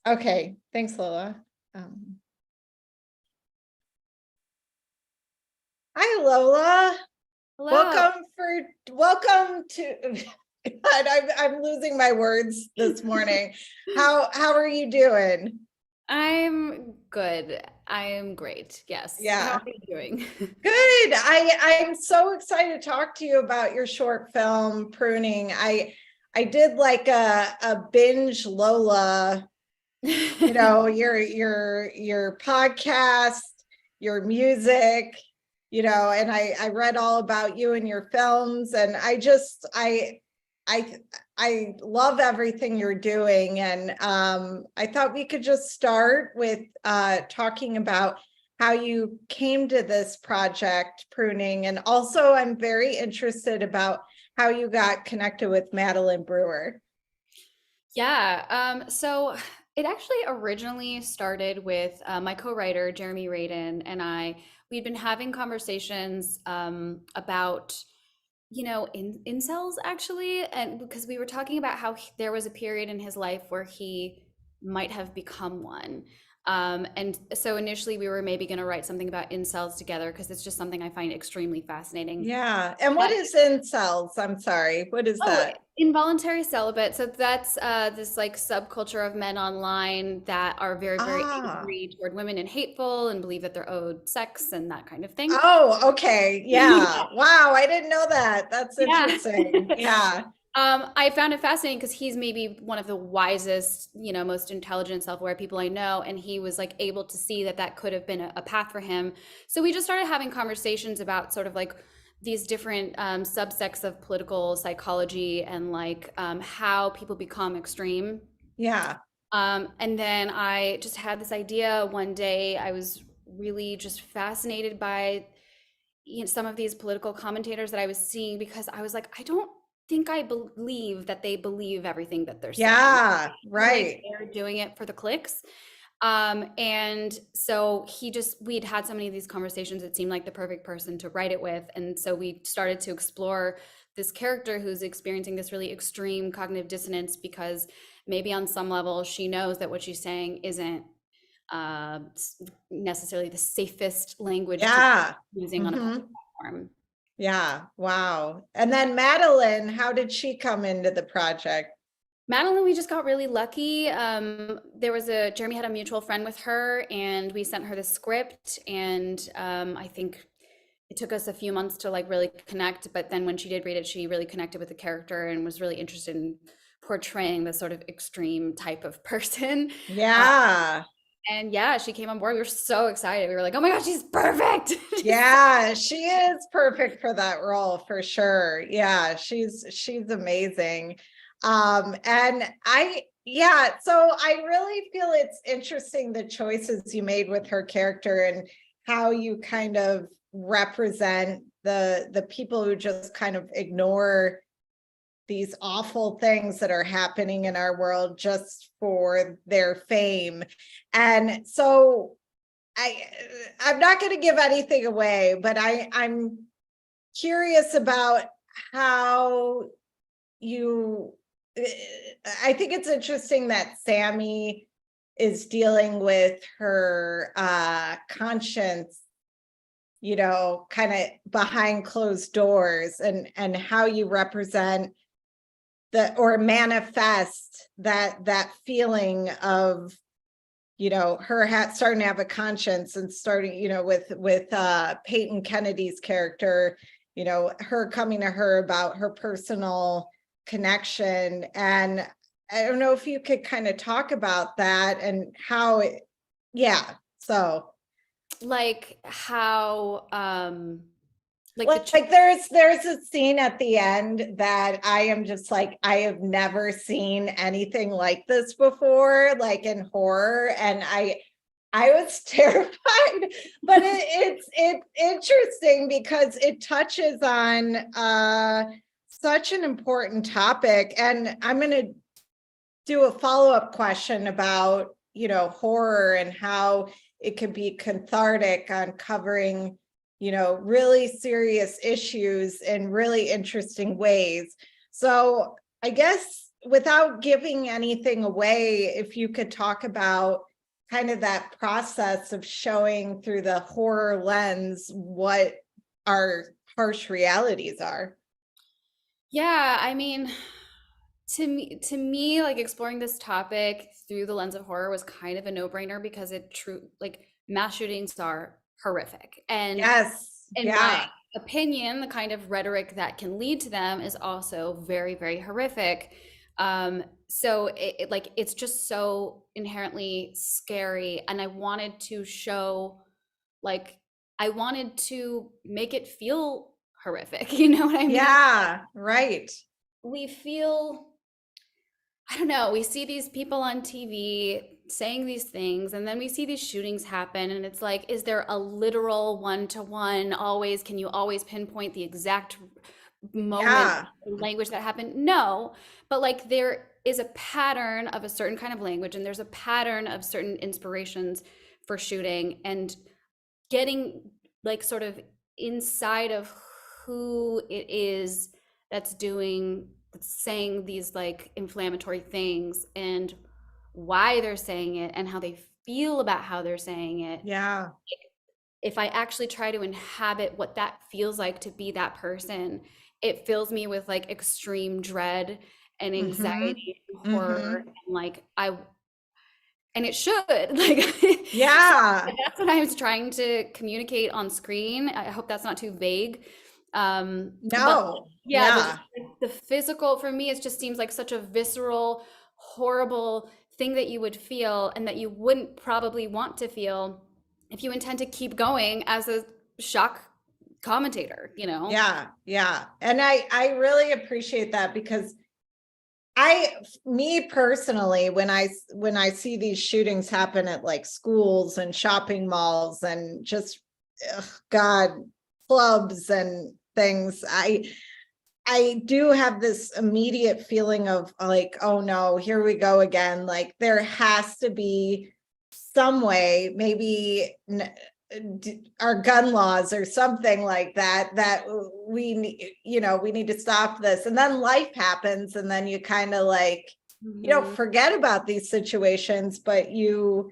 Okay, thanks, Lola. Hi, Lola. Hello. Welcome to. God, I'm losing my words this morning. How are you doing? I'm good. I'm great. Yes. How Yeah, are you doing? good. I'm so excited to talk to you about your short film, Pruning. I did like a binge Lola, your podcast, your music, and I read all about you and your films, and I I love everything you're doing. And I thought we could just start with talking about how you came to this project, Pruning, and also I'm very interested about how you got connected with Madeline Brewer. Yeah. So it actually originally started with my co-writer, Jeremy Radin, and I. We'd been having conversations about, incels actually. And because we were talking about how there was a period in his life where he might have become one. And so initially we were maybe going to write something about incels together because it's just something I find extremely fascinating. Yeah. And what is incels? I'm sorry. What is Oh, that? involuntary celibate. So that's this like subculture of men online that are very, very Ah. angry toward women and hateful and believe that they're owed sex and that kind of thing. Oh, okay. Yeah. Yeah. Wow. I didn't know that. That's Yeah. interesting. Yeah. I found it fascinating because he's maybe one of the wisest, most intelligent, self-aware people I know, and he was like able to see that that could have been a path for him. So we just started having conversations about sort of like these different subsects of political psychology and like how people become extreme. Yeah. And then I just had this idea one day. I was really just fascinated by some of these political commentators that I was seeing because I was like, I don't think I believe that they believe everything that they're saying. Yeah. I feel like Right. they're doing it for the clicks. And so we'd had so many of these conversations, it seemed like the perfect person to write it with. And so we started to explore this character who's experiencing this really extreme cognitive dissonance because maybe on some level she knows that what she's saying isn't uh, necessarily the safest language to be Yeah. using on a public Hmm. platform. Yeah. Wow. And then Madeline, how did she come into the project? Madeline, we just got really lucky. Jeremy had a mutual friend with her, and we sent her the script. And I think it took us a few months to like really connect. But then when she did read it, she really connected with the character and was really interested in portraying this sort of extreme type of person. Uh, Yeah. and yeah, she came on board. We were so excited. We were like, oh my gosh, she's perfect. She's so Yeah, she is perfect for that role for sure. Yeah, she's amazing. And yeah, so I really feel it's interesting the choices you made with her character and how you kind of represent the people who just kind of ignore these awful things that are happening in our world just for their fame. And so I I'm not going to give anything away, but I'm curious about how you I think it's interesting that Sami is dealing with her conscience, kind of behind closed doors, and how you represent or manifest that feeling of her starting to have a conscience and starting, with Peyton Kennedy's character, her coming to her about her personal connection. And I don't know if you could kind of talk about that and how yeah. So like how like the like there's a scene at the end that I am just like, I have never seen anything like this before, like in horror, and I was terrified, but it's interesting because it touches on such an important topic. And I'm going to do a follow-up question about horror and how it can be cathartic on covering really serious issues in really interesting ways. So I guess without giving anything away, if you could talk about kind of that process of showing through the horror lens what our harsh realities are. Yeah, I mean, to me, like exploring this topic through the lens of horror was kind of a no-brainer because like mass shootings are horrific. And Yes. in my Yeah. opinion, the kind of rhetoric that can lead to them is also very, very horrific. So like it's just so inherently scary, and I wanted to show, like, I wanted to make it feel horrific. You know what I mean? Yeah. Right. We feel, I don't know, we see these people on TV saying these things, and then we see these shootings happen, and it's like, is there a literal one-to-one always? Can you always pinpoint the exact moment, Yeah. language that happened? No, but like there is a pattern of a certain kind of language, and there's a pattern of certain inspirations for shooting, and getting like sort of inside of who it is that's saying these like inflammatory things, and why they're saying it, and how they feel about how they're saying it. Yeah. If I actually try to inhabit what that feels like to be that person, it fills me with like extreme dread and Mm-hmm. anxiety and Mm-hmm. horror, and like and it should like so Yeah. that's what I was trying to communicate on screen. I hope that's not too vague. But No. yeah, Yeah. the physical for me, it just seems like such a visceral, horrible thing that you would feel, and that you wouldn't probably want to feel if you intend to keep going as a shock commentator, you know? Yeah. Yeah. And I really appreciate that because me personally, when I see these shootings happen at like schools and shopping malls and just, ugh, God, clubs and things, I do have this immediate feeling of like, oh no, here we go again. Like there has to be some way, maybe our gun laws or something like that, that we need, we need to stop this. And then life happens, and then you kind of like, you don't Mhm. forget about these situations, but But you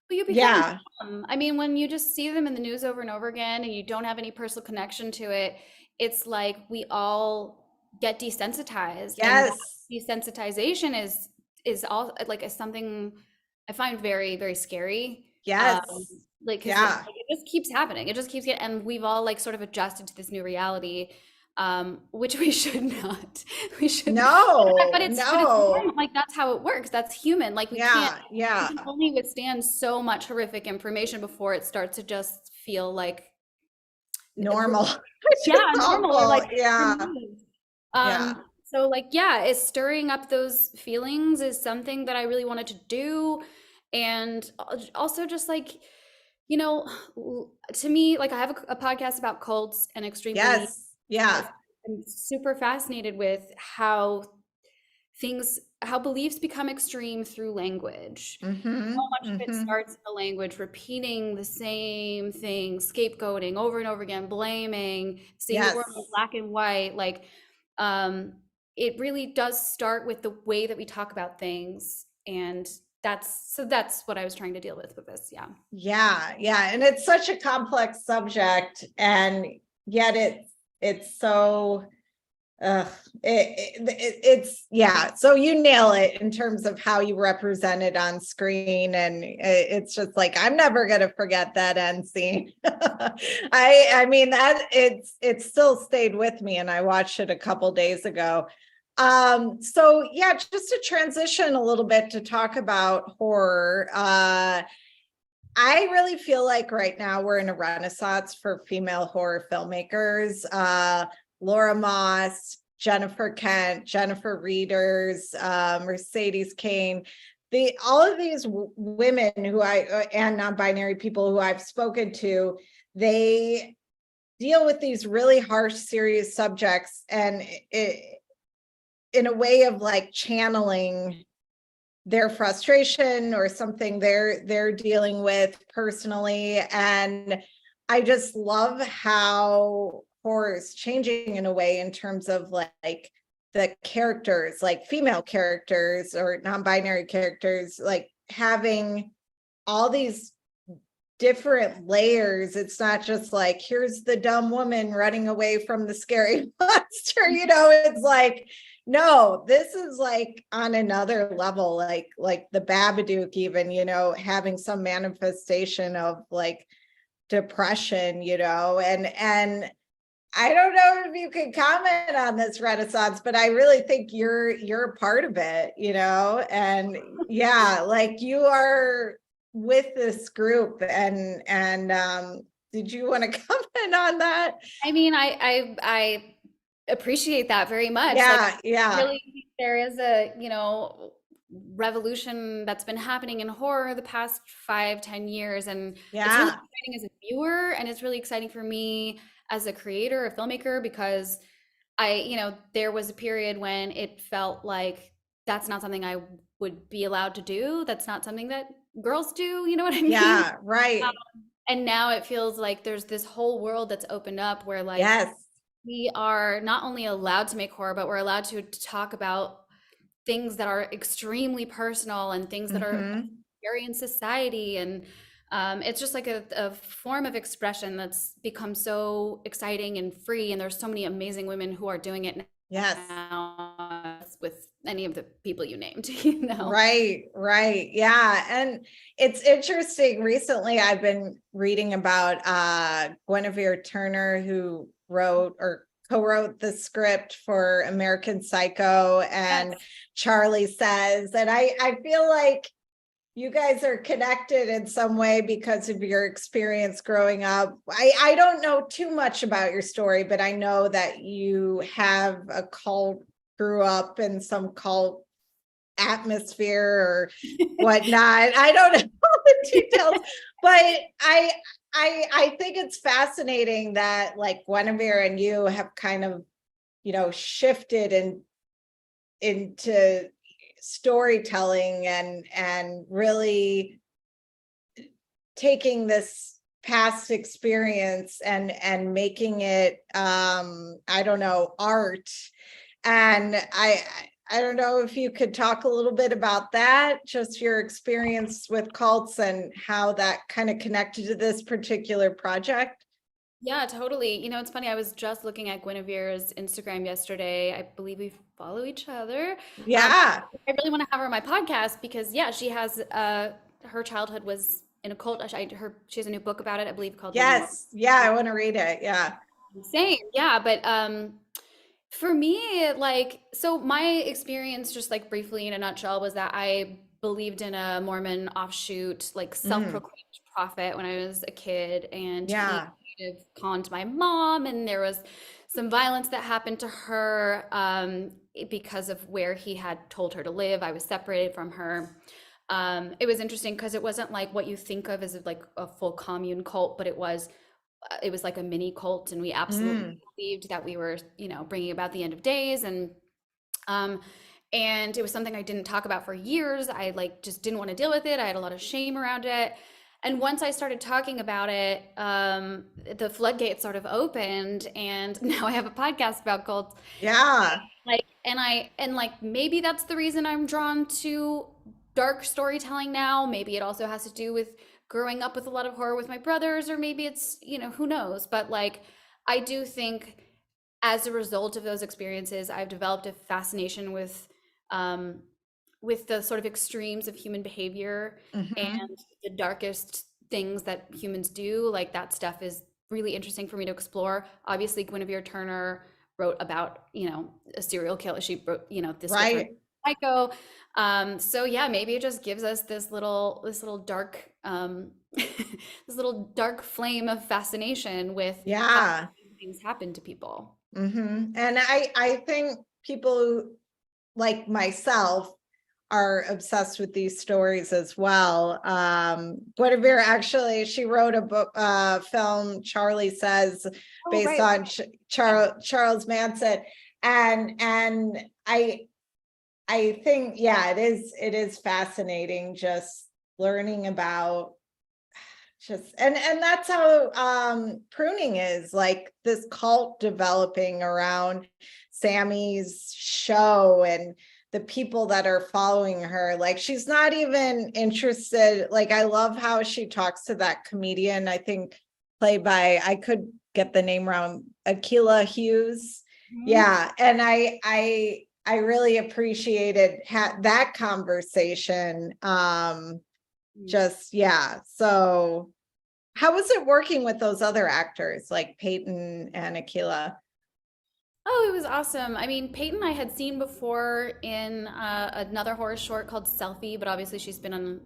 become yeah, numb. I mean, when you just see them in the news over and over again and you don't have any personal connection to it, it's like we all get desensitized, and that yes, desensitization is all like is something I find very, very scary. Um, yes, like because yeah, it just keeps happening. It just keeps getting, and we've all like sort of adjusted to this new reality, which we should not. We should, no, but it's no, normal. Like that's how it works. That's human. Like yeah, we yeah, can only withstand so much horrific information before it starts to just feel like normal, which is yeah, normal, or awful, like yeah, removed. yeah, So like yeah, is stirring up those feelings is something that I really wanted to do. And also just like, you know, to me, like I have a podcast about cults and extreme beliefs. yes, yeah, I'm super fascinated with how beliefs become extreme through language. mm-hmm, So much of it mm-hmm, starts in the language, repeating the same thing, scapegoating over and over again, blaming, seeing the world in yes. black and white. Like, um, it really does start with the way that we talk about things. And that's what I was trying to deal with this. Yeah. Yeah, yeah, and it's such a complex subject, and yet it's so it's yeah. So you nail it in terms of how you represent it on screen, and it's just like I'm never gonna forget that end scene. I mean that it's still stayed with me, and I watched it a couple days ago. So yeah, just to transition a little bit to talk about horror. I really feel like right now we're in a renaissance for female horror filmmakers. Laura Moss, Jennifer Kent, Jennifer Reeders, Mercedes Kane. All of these women who and non-binary people who I've spoken to, they deal with these really harsh, serious subjects, and in a way of like channeling their frustration or something they're dealing with personally. And I just love how horror is changing in a way in terms of like the characters, like female characters or non-binary characters, like having all these different layers. It's not just like, here's the dumb woman running away from the scary monster, it's like, no, this is like on another level, like the Babadook even, having some manifestation of like depression, and I don't know if you can comment on this Renaissance, but I really think you're a part of it, and yeah, like you are with this group, and did you want to comment on that? I mean, I appreciate that very much. Like, Yeah, I yeah, really think there is a, revolution that's been happening in horror the past 5, 10 years. And it's really yeah, exciting as a viewer, and it's really exciting for me as a creator, a filmmaker, because there was a period when it felt like that's not something I would be allowed to do. That's not something that girls do, you know what I mean? yeah, right. And now it feels like there's this whole world that's opened up where like Yes. we are not only allowed to make horror, but we're allowed to talk about things that are extremely personal and things that are Mm-hmm. scary in society. And it's just like a form of expression that's become so exciting and free. And there's so many amazing women who are doing it Yes. now with any of the people you named, Right, right. Yeah. And it's interesting. Recently, I've been reading about Guinevere Turner, who wrote or co-wrote the script for American Psycho and Yes. Charlie Says. And I feel like you guys are connected in some way because of your experience growing up. I don't know too much about your story, but I know that you have a cult, grew up in some cult atmosphere or whatnot. I don't know the details, but I think it's fascinating that like Guinevere and you have kind of, shifted into storytelling and really taking this past experience and making it I don't know, art. And I don't know if you could talk a little bit about that, just your experience with cults and how that kind of connected to this particular project. Yeah, totally. It's funny. I was just looking at Guinevere's Instagram yesterday. I believe we follow each other. Um, Yeah. I really want to have her on my podcast because, yeah, she has her childhood was in a cult. She has a new book about it, I believe, called Living More. Yes. Yeah, I want to read it. Yeah. Same, yeah. But for me, like, so my experience, just like briefly in a nutshell, was that I believed in a Mormon offshoot, like Mm, self-proclaimed prophet when I was a kid, and he yeah. kind of conned my mom, and there was some violence that happened to her because of where he had told her to live. I was separated from her. It was interesting because it wasn't like what you think of as like a full commune cult, but it was like a mini cult, and we absolutely Mm, believed that we were, bringing about the end of days. Um and it was something I didn't talk about for years. I like just didn't want to deal with it. I had a lot of shame around it. And once I started talking about it, the floodgates sort of opened, and now I have a podcast about cults. yeah. Like, and like maybe that's the reason I'm drawn to dark storytelling now. Maybe it also has to do with growing up with a lot of horror with my brothers, or maybe it's, who knows. But like, I do think as a result of those experiences, I've developed a fascination um, with the sort of extremes of human behavior and Hmm. the darkest things that humans do. Like that stuff is really interesting for me to explore. Obviously, Guinevere Turner wrote about, a serial killer. She wrote, the script for Right. Psycho. So yeah, maybe it just gives us this little dark, this little dark flame of fascination with how Yeah. things happen to people. And I think people like myself are obsessed with these stories as well. Guinevere actually, she wrote a book, film, Charlie Says, Oh, based right. on Yeah. Charles Manson. And I think, yeah, it is fascinating just learning about just and that's how pruning is, like this cult developing around Sami's show and the people that are following her. Like she's not even interested. Like I love how she talks to that comedian, I think played by, I could get the name wrong, Akilah Hughes. Mhm. Yeah, and I really appreciated that conversation. Mm. Just yeah. So how was it working with those other actors like Peyton and Akilah? Oh, it was awesome. I mean, Peyton I had seen before in another horror short called Selfie, but obviously she's been on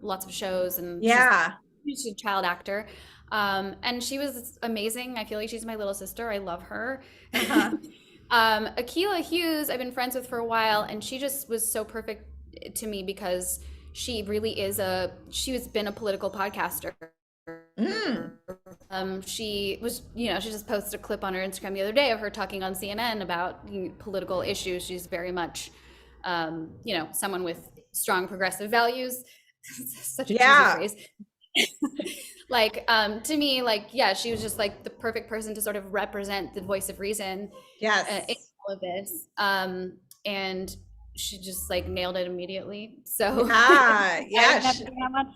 lots of shows and Yeah. she's a child actor. And she was amazing. I feel like she's my little sister. I love her. Uh-huh. Akilah Hughes, I've been friends with for a while, and she just was so perfect to me because she really is she has been a political podcaster. Mm. She was, she just posted a clip on her Instagram the other day of her talking on CNN about political issues. She's very much, someone with strong progressive values. Such a cheesy Yeah. phrase. Like, to me, like, yeah, she was just like the perfect person to sort of represent the voice of reason in Yes. all of this. And she just like nailed it immediately. So Yeah. I Yeah. didn't have to do that much.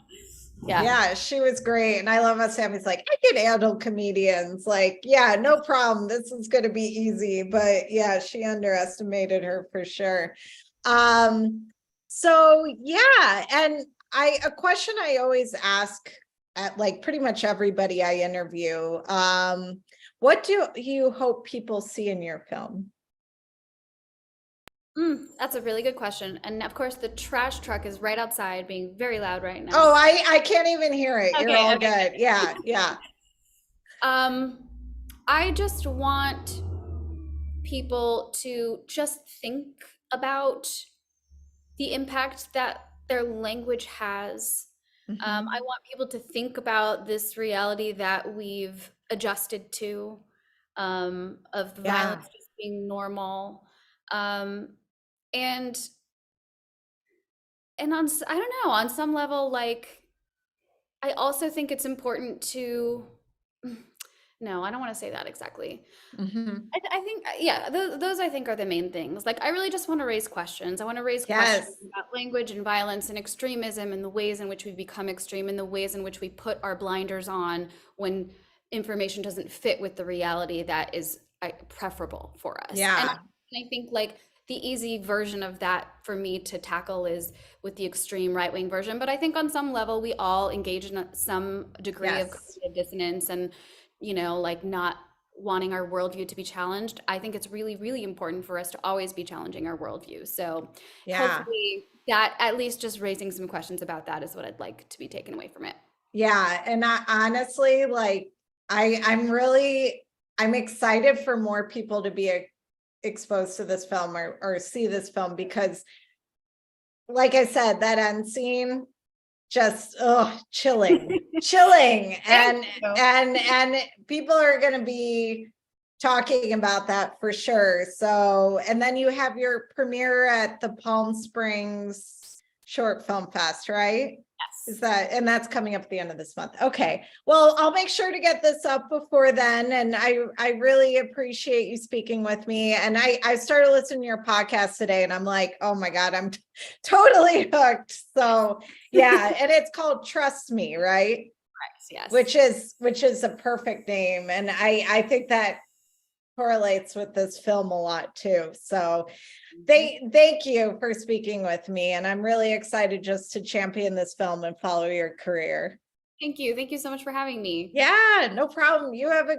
Yeah. Yeah, she was great. And I love how Sammy's like, I can handle comedians. Like, yeah, no problem. This is going to be easy. But yeah, she underestimated her for sure. So yeah, and a question I always ask at like pretty much everybody I interview, what do you hope people see in your film? That's a really good question. And of course, the trash truck is right outside being very loud right now. Oh, I can't even hear it. You're Okay, all okay, good. good. Yeah, yeah. Um, I just want people to just think about the impact that their language has. I Mhm. want people to think about this reality that we've adjusted to, of violence Yeah. just being normal. Um, and I don't know, on some level, like, I also think it's important to, no, I don't want to say that exactly. Mhm. I think, yeah, those I think are the main things. Like, I really just want to raise questions. I want to raise questions Yes. about language and violence and extremism and the ways in which we become extreme and the ways in which we put our blinders on when information doesn't fit with the reality that is preferable for us. And Yeah. I think like the easy version of that for me to tackle is with the extreme right-wing version. But I think on some level, we all engage in some degree of Yes. cognitive dissonance and, like not wanting our worldview to be challenged. I think it's really, really important for us to always be challenging our worldview. So Yeah. hopefully that at least just raising some questions about that is what I'd like to be taken away from it. Yeah. And I honestly, like, I'm excited for more people to be exposed to this film or see this film because, like I said, that end scene just chilling, Thank and you. and people are going to be talking about that for sure. So, and then you have your premiere at the Palm Springs Short Film Fest, right? Is Yes. that, and that's coming up at the end of this month. Okay. Well, I'll make sure to get this up before then. And I really appreciate you speaking with me. And I started listening to your podcast today and I'm like, oh my God, I'm totally hooked. So yeah. And it's called Trust Me, right? Yes. Which is a perfect name. And I think that correlates with this film a lot too. So Mhm. thank you for speaking with me. And I'm really excited just to champion this film and follow your career. Thank you. Thank you so much for having me. Yeah, no problem. You have a good